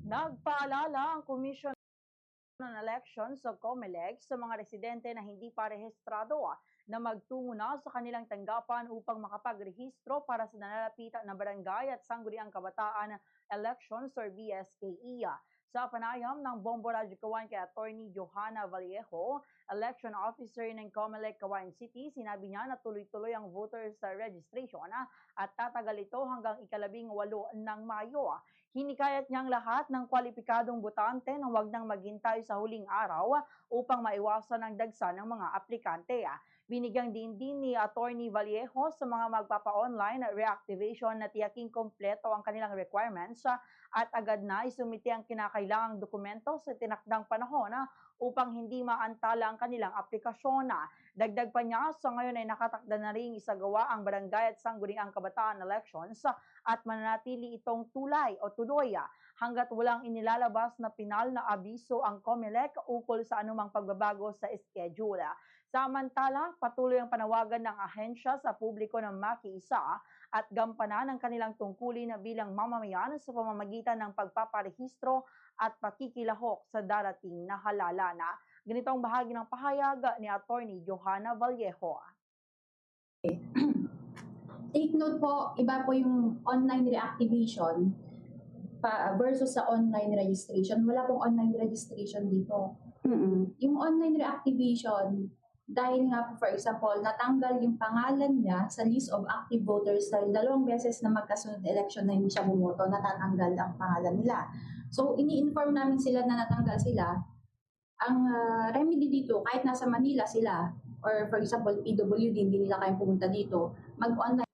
Nagpaalala ang Commission on Elections o COMELEC sa mga residente na hindi pa rehistrado na magtungo na sa kanilang tanggapan upang makapagrehistro para sa nalalapitan na barangay at sangguniang kabataan elections or BSKE. Sa panayam ng Bombo Radio Kawayan kay Attorney Johanna Vallejo, election officer ng COMELEC Kawayan City, sinabi niya na tuloy-tuloy ang voters registration at tatagal ito hanggang ika-18 ng Mayo. Hinikayat niyang lahat ng kwalipikadong botante na huwag nang maghintay sa huling araw upang maiwasan ang dagsa ng mga aplikante. Binigyang din ni Attorney Vallejo sa mga magpapa-online reactivation na tiyaking kompleto ang kanilang requirements at agad na isumite ang kinakailangang dokumento sa tinakdang panahon upang hindi maantala ang kanilang aplikasyon. Dagdag pa niya, sa ngayon ay nakatakda na rin isagawa ang barangay at sangguniang kabataan elections at mananatili itong tuloy hanggat walang inilalabas na pinal na abiso ang COMELEC ukol sa anumang pagbabago sa schedule. Samantala, patuloy ang panawagan ng ahensya sa publiko na makiisa at gampanan ang kanilang tungkulin bilang mamamayan sa pamamagitan ng pagpaparehistro at pakikilahok sa darating na halalan. Ganito ang bahagi ng pahayag ni Attorney Johanna Vallejo. Take note po, iba po yung online reactivation versus sa online registration. Wala pong online registration dito. Yung online reactivation, dahil nga po, for example, natanggal yung pangalan niya sa list of active voters dahil 2 beses na magkasunod election na hindi siya bumoto, natatanggal ang pangalan nila. So, ini-inform namin sila na natanggal sila. Ang remedy dito, kahit nasa Manila sila, or for example, PWD, hindi nila kayang pumunta dito, mag-online